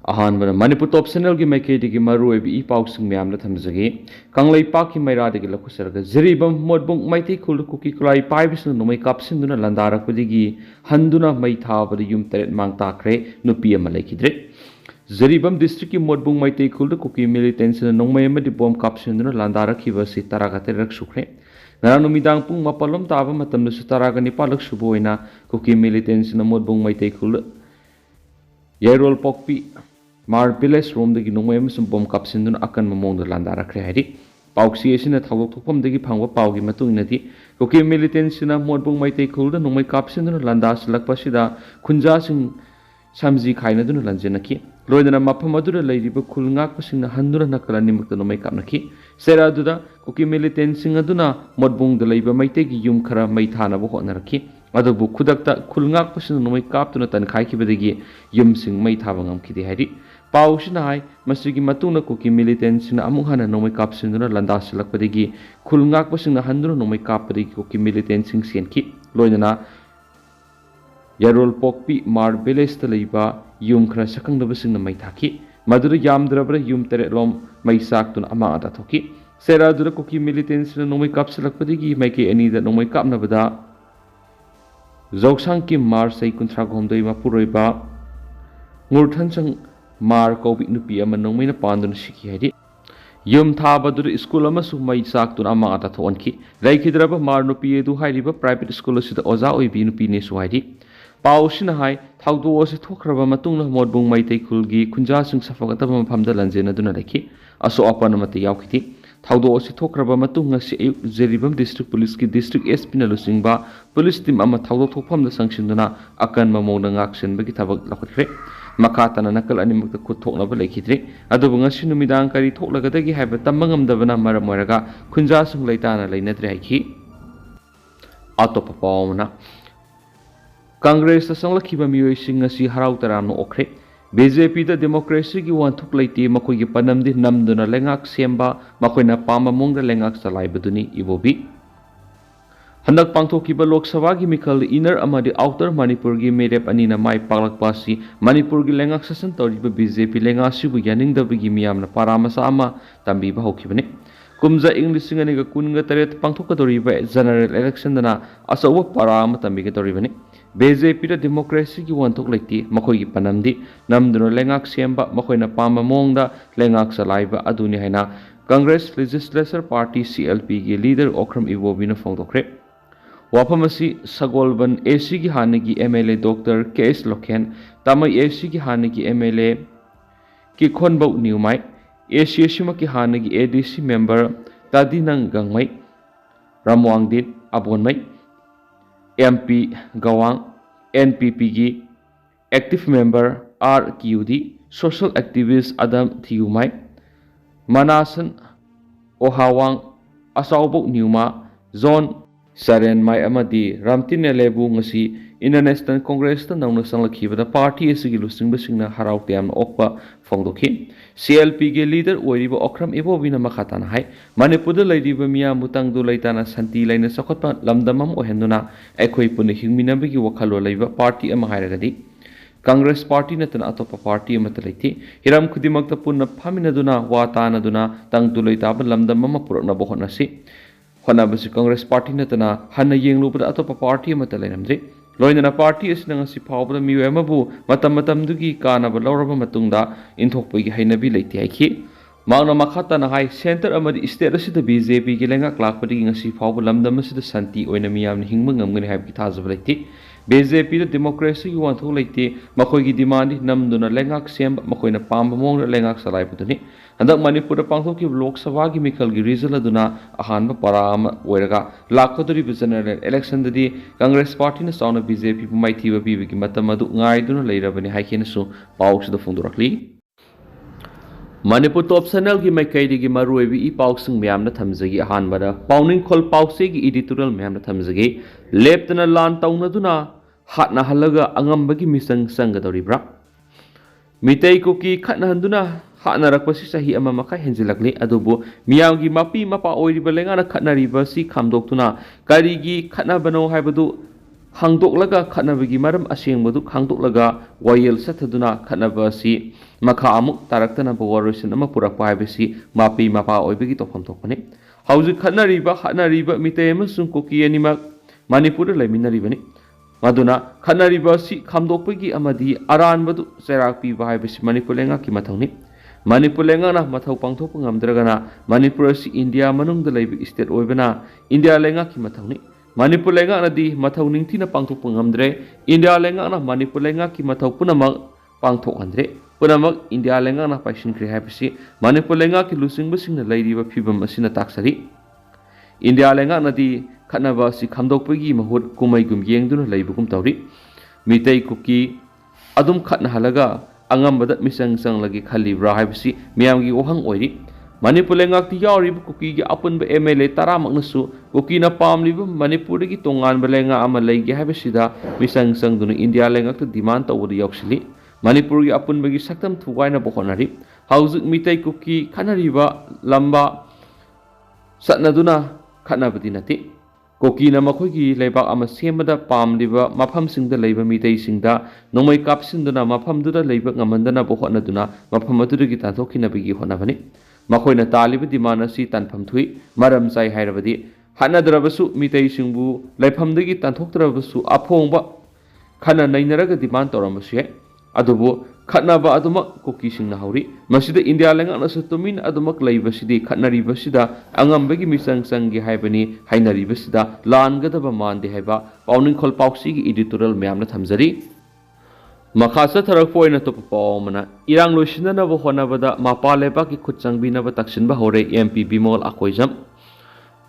अहानबना Manipur top channel की मैकेदी मरुब ई पाउसिंग ma'am थमजगे कंगलैपा की मैरादी लखुसरग जरीबम मोटबुंग मैथी खुल कुकी खुलाई पाइबसिंग नोमै कापसिंदुना लंदारकपदिगी हंदुना मै थाबद युम तरेत मांग ताखरे नुपी अमा लेखिद्रे जरीबम डिस्ट्रिक्ट की मोटबुंग मैथी खुल कुकी मिलिटेंट्स नोमै अमदि बॉम कापसिंदुना लंदारखिबसि तरागतेरक सुख्रे ngarang numidang pung mapalom taba matamda su taraga nipalak suboina kuki militants na modbong mai tekul yairol pokpi mar piles rom dagi nongmai amasung bom kapsindun akan mamong da landarakre haidi pauksi asina thawok thokpam dagi phangwa paugi matung inati kuki militants na modbong mai tekul da nongmai kapsindun landas lakpasida khunja sing samji khaina dun lanjenaki loidana mafam adura leiriba khulngak pasingna handura nakala nimukta nomai kapnaki sera aduda kuki militants sing aduna modbong da leiba maite gi yum khara mai thana bo honaraki adubu khudakta khulngak pasingna nomai kaptuna tan khaikibadagi yum sing mai thaba ngamkidi haidi pausina hai masigi matuna kuki militants sing amung hana nomai kapsingna landas lakpadagi khulngak pasingna handura nomai kappadagi kuki militants sing senki loidana yarol pokpi mar village ta leiba yum khra sakang dabasing na mai thaki madura yamdrabra yum tere lom mai saktun ama ata thoki sera dura kuki militants na nomai kapsalakpadigi mai ke ani da nomai kapna bada zoksang ki mar sai kunthra gomdoi ma puroiba ngurthan sang mar kobi nupi ama nomai na pandun siki haidi yum thaba dur school ama su mai saktun ama ata thonki laikhidraba mar nupi edu hairiba private school sida oza oibi nupi ne su haidi pausina hai thaudo ase thokraba matungna modbung maitai khulgi khunja sing safagataba mafamda lanjena duna lekhi aso apana mate yaukhiti thaudo ase thokraba matunga se jeribam district police ki district sp na lusingba police team ama thaudo thokpamda sangsinduna akan mamongda ngaksen bagi thabak lakhre makatana nakal animukta khuthoknaba lekhidre adubu ngasi numidang kari thoklagadagi haiba tambangamdabana maram moiraga khunja sing leitana leinadre haiki atopa pawna Congress ta sanglakhiba miyoi sing asi harau taramno okre BJP da democracy gi wanthuk leiti makoi gi panamdi namduna lengak semba makoina pama mongda lengak salai baduni ibobi handak pangthokiba lok sabha gi mikhal inner amadi outer manipur gi merep anina mai paklak pasi manipur gi lengak sasan toriba BJP lenga sibu yaning da gi miyamna paramasa ama tambi ba hokibane kumza english singani ga kunga taret pangthokadoriba general election dana asawa parama tambi ga doribane BJP da democracy ki wanthok leiti makoi gi panamdi namduna lengak semba makoina pama mongda lengak salaiba aduni haina Congress Legislature Party CLP gi leader Okram Ibobina phongdokre wapamasi Sagolban AC gi hanagi MLA Dr KS Lokhen tamai AC gi hanagi MLA ki khonbau niumai ACSima ki hanagi ADC member Tadinang Gangmai Ramwangdit Abonmai MP Gawang NPP gi active member RQD social activist Adam Thiumai Manasan Ohawang Asawbok Newma Zone Saren Mai Amadi Ramtin Lebu ngasi International Congress ta nangna sanglakhiba party asigi lusing basingna harau tiam okpa phongdokhi CLP ge leader oiriba Okram Ibobina makhatana hai Manipur da leiriba miya mutang du leitana santi laina sakotpa lamdamam ohenduna ekhoi puni hingminabagi wakhalo leiba party ama hairagadi Congress party natana atopa party amata leiti hiram khudimakta punna phaminaduna watanaduna tangtu leitaba lamdamam purna bohonasi honabasi Congress party natana hanna yengluba atopa party amata leinamdri loinana party asina ngasi phawbada miyo amabu matam dugi kanaba lawraba matungda inthokpagi hainabi leiti haiki mangna makhatana hai center amadi state asida BJP gi lenga klakpadi ngasi phawba lamdam asida santi oina miyamna hingma ngamgani haibki thajaba leiti BJP da democracy gi wanthok leiti makoi gi demand namduna lengak semba makoina pamba mongda lengak salai putuni handak manipur da pangthok ki lok sabha gi mikhal gi result aduna ahanba parama oiraga lakhodori general election dadi Congress party na sauna BJP mai thiba bi gi matam adu ngai duna leirabani haikena su pawks da phungdorakli Manipur top channel gi mai kaidi gi maruebi i pawksing myam na thamjagi ahanbada pawning khol pawse gi editorial myam na thamjagi leptana lan tauna duna hatna halaga angambagi misang sanggadoribra mitei kuki khatna handuna hatna rakpasi sahi ama makai henjilakli adubu miyamgi mapi mapa oiriba lengana khatna riba si khamdoktuna karigi khatna bano haibadu hangdoklaga khatnabagi maram asengbadu khangdoklaga wayel sathaduna khatnaba si makha amuk taraktana bawarusin ama purakpa haibasi mapi mapa oibagi tofam thokpani hauzik khatnariba mitay amasung Kuki animak Manipur laiminaribani maduna khatnariba si khamdokpagi amadi aranbadu chairak piba haibasi Manipur lenga ki mathawni Manipur lenga na mathau pangthokpa ngamdragana Manipur si India manungda laibi state oibana India lenga ki mathawni Manipur lenga na di mathau ningthina pangthokpa ngamdre India lenga na Manipur lenga ki mathau punamak pangthokandre punamak India lenga na paisinkri haibasi Manipur lenga ki lusingbasingna lairiba phibam asina taksari India lenga na di khatnaba si khamdokpagi mahut kumaigum yengduna laibugum tawri mitay Kuki adum khatna halaga angambada misang lagi khalibra haibasi miyamgi ohang oiri Manipur lengak ti yawriba Kuki gi apunba MLA taramaknasu Kuki na pamliba Manipur gi tongan balenga ama laigi haibasida misang duna India lengak ta demand tawuda yawsili Manipur gi apunba gi saktam thuwaina bohonari hauzik mitay Kuki khanariba lamba satnaduna khatnabadi nati Kuki na makhoi leibak ama semada pamliba mafamsingda leiba mitayisingda nongmei kapsinduna mafamduda leiba ngamandana bohonaduna mafam adudagi tanthokhinabagi honabani makhoi taliba demand asi tanpham thui maram chai hairabadi hanadrabasu mitayisingbu leifamdagi tanthoktrabasu aphongba khana nainaraga demand torambasu adubu khatnaba aduma Kuki singna hauri masida India lenga nasu tumin adumak leibasidi khatnaribasida angambagi misang gi haibani hainaribasida langadaba mande haiba pauning khol pausi gi editorial myamna thamjari makhasa tharak poina to pawmana irang loisina bo honabada mapaleba ki khutchangbina ba taksinba hore MP Bimol akoijam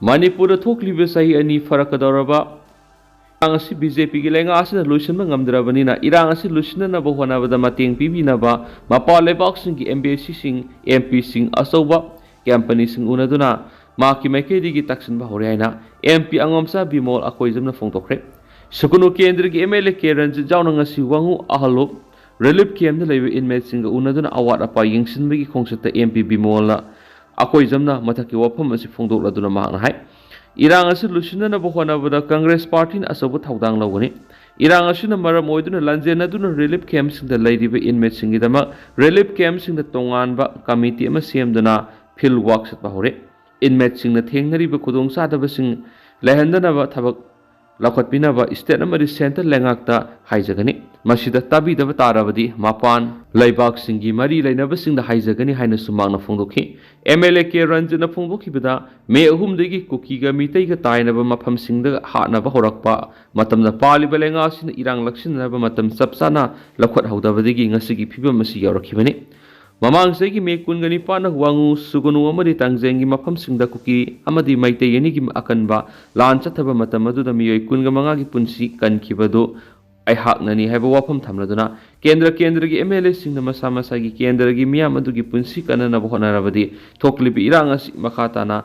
Manipur thoklibe sahi ani farakadoraba irang asi BJP gi lenga asina loisinba ngamdrabanina irang asi loisinna bo honabada mateng pibinaba mapaleba sing gi MBC sing MP sing asoba company sing unaduna maki maikedi gi taksinba hore haina MP angomsa Bimol akoijamna phongtokre Sukunu Kendra gi MLA Karen Jauna ngasi wangu ahalop relief camp na leiba inmate singa unaduna awat apa yengsinbagi khongsata MP Bimola akoi jamna mathaki wafam asi phongdokladuna mahna hai irang asi lusinana bohona bada Congress party na asabu thaudang lawani irang asi na maram oiduna lanjena duna relief camp singa leiba inmate singidama relief camp singa tongan ba committee ama semduna field work satba hore inmate singa thengnari ba khudong sadaba sing lehandana ba thabak Lakotpinaba state amari center lengakta haijagani masida tabidaba tarabadi mapan laibak singi mari lainaba singda haijagani haina sumangna phongdokhi MLA ke ranjana phongdokhibada me ahumdagi Kuki ga mitai ga tainaba mafam singda hanaba horakpa matamna paliba lenga sina irang laksinaba matam sapsana lakhot haudabadagi ngasigi phibam masi yawrakhibani Mamang segi me kungani pana wangu sugunu amadi tangzengi mafam singda Kuki amadi maitai yani gi akanba lan chathaba matam aduda miyoi kunga manga gi punsi kankibado ai haknani haiba wafam thamladuna kendra gi MLA singna masa masa gi kendra gi miyam adu gi punsi kanana bohonarabadi thoklibi irang asi makhatana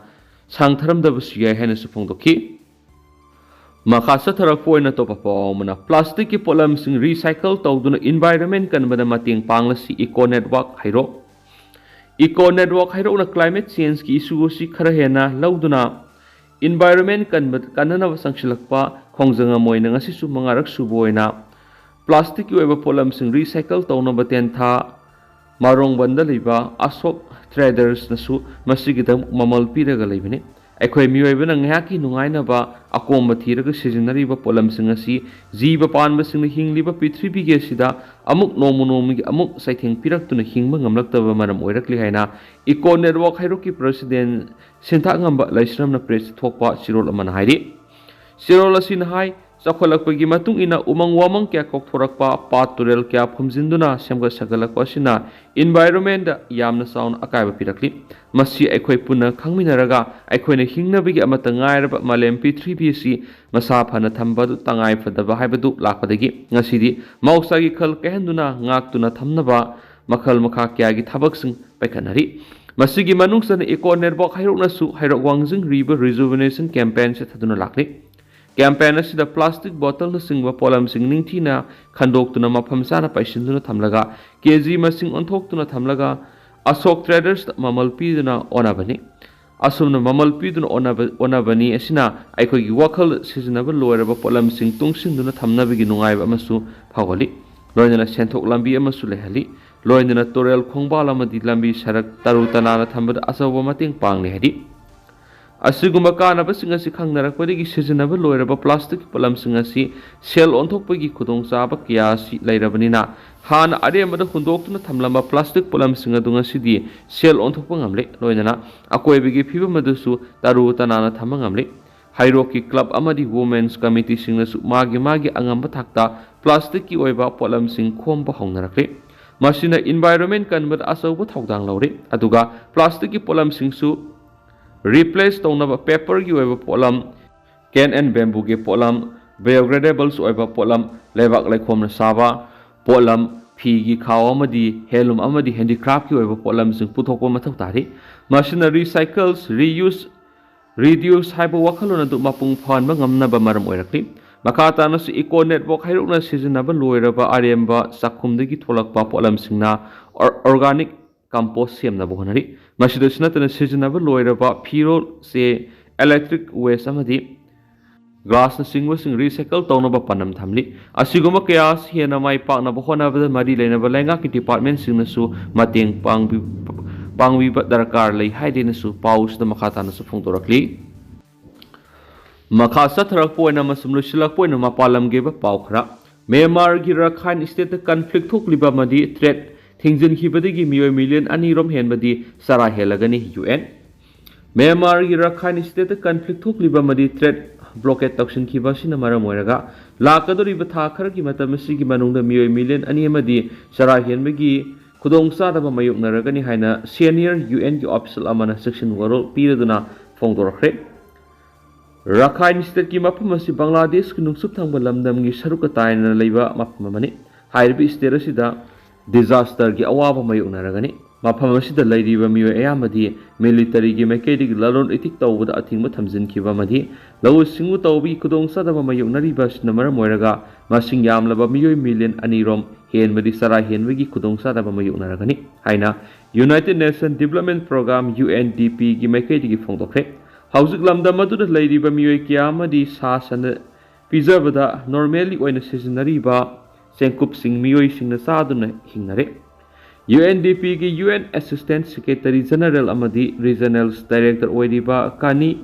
sangtharamda busiyai haina suphongdokhi Makasa tharak poina to papawmana plastic ki polam sing recycle tawduna environment kanbada mating panglasi eco network hairo na climate change ki issue si khara hena lauduna environment kanana sangsilakpa khongjanga moina ngasi su mangarak suboina plastic ki weba polam sing recycle tawna baten tha marong banda liba asok traders nasu masigidam mamal piraga leibani Akhoi miyoibana ngaki nungaina ba akomba thiraga sizinariba polamsing asi jiba panbasingna hingliba prithribi ge sida amuk nomunomi amuk saitheng piraktuna hingba ngamlaktaba maram oirakli haina eco network hairoki president sintha ngamba laisramna press thokpa sirol amana hairi sirol asin hai chakholakpagi matung ina umang wamang kya kokthorakpa paturel kya phumjinduna semga sagalakpa sina environment yamna sound akaiba pirakli masi akhoi punna khangminaraga akhoi hingnabigi amata ngairaba malem P3B si masa phana thamba du tangai phadaba haibadu lakpadagi ngasidi mausagi khal kehenduna ngaktuna thamnaba makhal makha kya gi thabak sing paikhanari masigi manungsana eco network hairokna su hairok wangjing river rejuvenation campaign se thaduna lakli Campaign asida plastic bottle na singwa polam sing ningthina khandoktuna mafam sana paisinduna thamlaga kg masing onthokuna thamlaga asok traders mamal piduna onabani asumna mamal piduna onabani asina aikhoi gi wakhal sizinaba loiraba polam sing tungsinduna thamnabigi nungaiba amasu phawali loinana senthok lambi amasu lehali loinana torel khongbal amadi lambi sarak taru tanana thambada asawa mating pangne hadi asiguma kanabasing asi khangnarakpadagi sijanaba loiraba plastic polamsing asi sel onthokpagi khudong chaba kya si lairabanina han aremada hundoktuna thamlamba plastic polamsing adunga sidi sel onthokpa ngamle loinana akoibigi phibamadusu taru tanana thamangamle Hairoki Club amadi Women's Committee singnasu magi angamba thakta plastic ki oiba polam sing khomba hongnarakre masina environment kanbad asauba thaudang laure aduga plastic ki polam sing su replace tonaba paper ki oiba polam can and bamboo ki polam biodegradables oiba polam lebak laikhomna saba polam phi gi khaw amadi helum amadi handicraft ki oiba polam sing puthokpa mathau tari masina recycles reuse reduce haiba wakhalona du mapung phan ba ngamna ba maram oirakli makata na su eco network hairukna seasonaba loiraba aremba sakhumdagi tholakpa polam singna organic compost semna bo honari masida sinatana seasonaba loiraba phiro se electric waste amadi glass na singwa sing recycle tawnaba panam thamli asiguma kaya hena mai pakna bo honaba mari leinaba lenga ki department singna su mateng pangwi darkar lei haidena su paus da makata na su phongdorakli makha satharak poina masum lusilak poina mapalam geba paukhra Myanmar gi Rakhine state conflict thokliba madi threat thingjin khibadagi miyoi million ani rom henbadi sara helagani UN Myanmar gi Rakhine state conflict thokliba madi threat blockade takshin khiba sina maram oiraga lakadori ba tha khara gi matam sigi manungda miyoi million ani amadi sara henbagi Kudong sadaba mayuk naragani haina senior UN ki official amana section warol piraduna phongdorakre Rakhine state ki mapam asi Bangladesh ki nungsup thangba lamdam gi saruka taina leiba mapam amani hairbi state asida disaster gi awaba mayuk naragani mapam asida leiriba miyo ayamadi military gi maikedi gi lalon itik tawbada athingba thamjin khiba madi law singu tawbi kudong sadaba mayuk nariba sinamara moiraga masing yamlaba miyoi million anirom henbadi sara henbagi kudong sadaba mayuk naragani haina United Nations Development Program UNDP gi maikedi gi phongdokre hauzik lamda madu leiriba miyoi kyamadi sa san pizabada normally oina seasonary sengkup sing miyoi singna saduna hingnare UNDP ki UN Assistant Secretary General amadi Regional Director oiriba Kani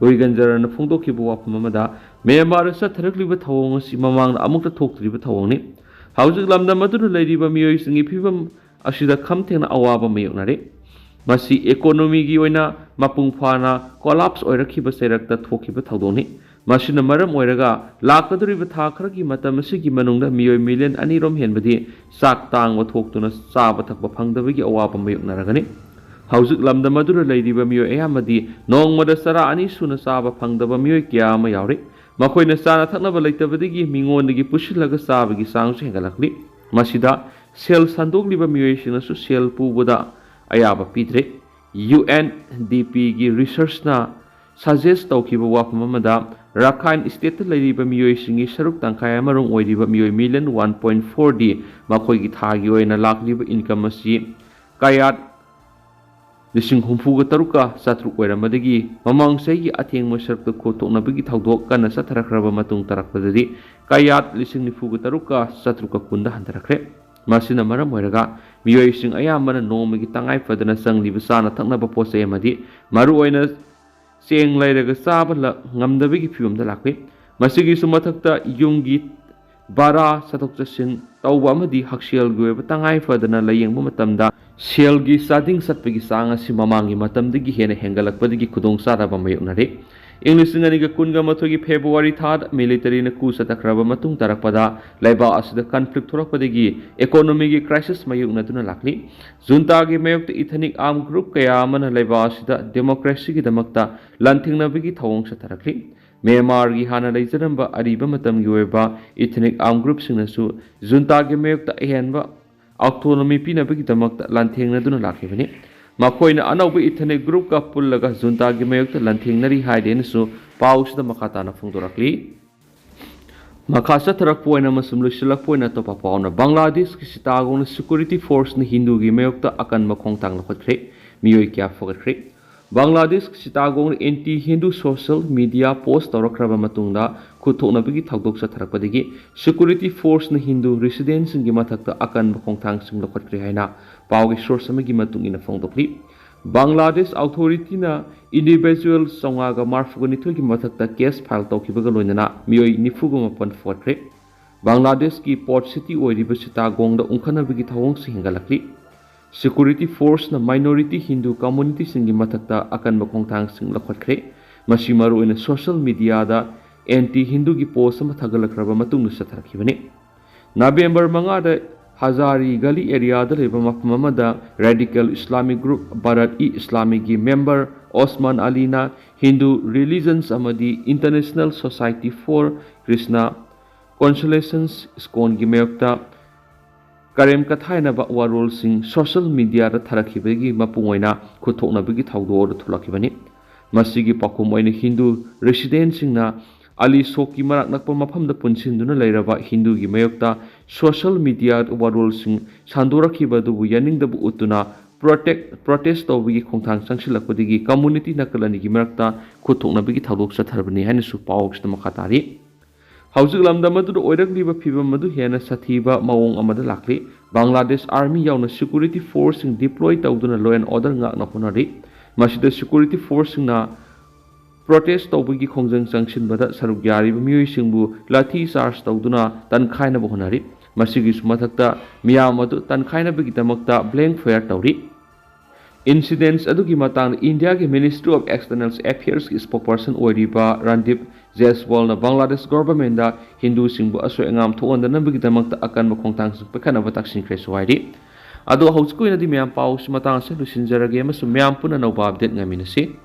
Oiganjarana phongdokhiba wafam amada Myanmar sa tharakliba thawong si mamang amukta thoktriba thawongni hauzik lamda madu leiriba miyoi singi phibam asida khamthengna awaba mayoknare masi economy gi oina mapung phana collapse oirakhiba serakta thokhiba thawdoni masina maram oiraga lakaduriba tha kharagi matam asigi manungda miyoi million ani rom henbadi sak tangwa thoktuna saba thakba phangdabagi awaba mayoknaragani hauzik lamda madura leiriba miyoi ayamadi nongmada sara ani suna saba phangdaba miyoi kya ama yaure makoina sana thaknaba leitabadagi mingondagi pusilaga sabagi sangsu hengalakli masida sel sandokliba miyoi sinasu sel pubada ayaba pidre UNDP gi research na suggest tawkiba wafam amada Rakhine state leiriba miyoi singi saruk tangkai amarung oiriba miyoi million 1.4 di makoi gi thagi oina lakliba income asi kayat lising humfuga taruka satruk oiramadagi mamang segi atheng masarta khotoknabagi thawdok kana satharakraba matung tarakpadadi kayat lising nifuga taruka satruka kunda hantarakre masina maram oiraga miyoi sing ayamana nomagi tangai fadana sangliba sana thaknaba posai amadi maru oina seng lairaga saba ngamdabigi phibamda lakwe masigi sumathakta yumgi bara sathok chasin tawba amadi haksel goeba tangai fadana layengba matamda selgi sading satpagi sanga si mamangi matamdagi hena hengalakpadagi khudong saraba mayoknare English ngani kunga mathogi February thad military na ku satakraba matung tarakpada laiba asida conflict thorakpadagi economy gi crisis mayukna tuna lakli junta gi mayokta ethnic armed group kaya amana laiba asida democracy gi damakta lanthingna bigi thawong satarakli Myanmar gi hana leijaramba ariba matam gi weba ethnic armed group singnasu junta gi mayokta ehenba autonomy pina bigi damakta lanthingna tuna lakhibani makoina anauba ethnic group ka pullaga junta gi mayokta lanthingnari haiden su pausda makata na phungdorakli makasa tharak poina masum lusilak poina to papauna Bangladesh ki sitagong security force ni hindu gi mayokta akan makhong tang na khotre miyoi kya fogre Bangladesh Chittagong anti-Hindu social media post tawrakraba matungda khuthoknabagi thawdok chatharakpadagi security force na Hindu residents ingi mathakta akan khongthang sing lokhatkre haina pawgi source amagi matungina phongdokli Bangladesh authority na individual songaga marfugani thogi mathakta case file tawkibaga loinana miyoi nifuga mapan fotkre Bangladesh ki port city oiriba Chittagong da ungkhanabagi thawong singalakli Security force na minority Hindu community singi mathakta akan bakongthang sing lakhatkre masi maru ina social media da anti Hindu gi post ama thagalakraba matung nu satharakibani November manga da Hazari Gali area da leba mafam amada radical Islamic group Bharat Islamic gi member Osman Alina Hindu religions amadi International Society for Krishna Consolations Skon gi meyokta Karem kathaina ba warol sing social media ra tharakhibagi mapungoina khuthoknabagi thawdo ra thulakibani masigi pakum oina Hindu resident singna ali soki marak nakpa mafamda punsinduna leiraba Hindu gi mayokta social media warol sing sandorakhiba du yaningda bu utuna protest tawbagi khongthang sangsilakpadigi community nakalani gi marakta khuthoknabagi thawdok chatharbani haina su pawks na makhatari Haujik lamda madu oirakliba phiba madu hena sathiba mawong amada lakli Bangladesh Army yauna security force sing deploy tawduna law and order ngakna honari masida security force na protest tawbagi khongjang changsinbada saruk yari miyoi singbu lathi charge tawduna tankhaina bo honari masigi sumathakta miyam madu tankhaina bagi tamakta blank fire tawri Incidents adugi matang India ke Ministry of External Affairs ki spokesperson oiriba Randip Jaiswal na Bangladesh government da Hindu singbu aso engam thoanda nambagi damakta akan makhongtang pekana bataksin kreswaidi ado hausko ina di myam paus matang se lusinjarage masu myam puna no update ngaminasi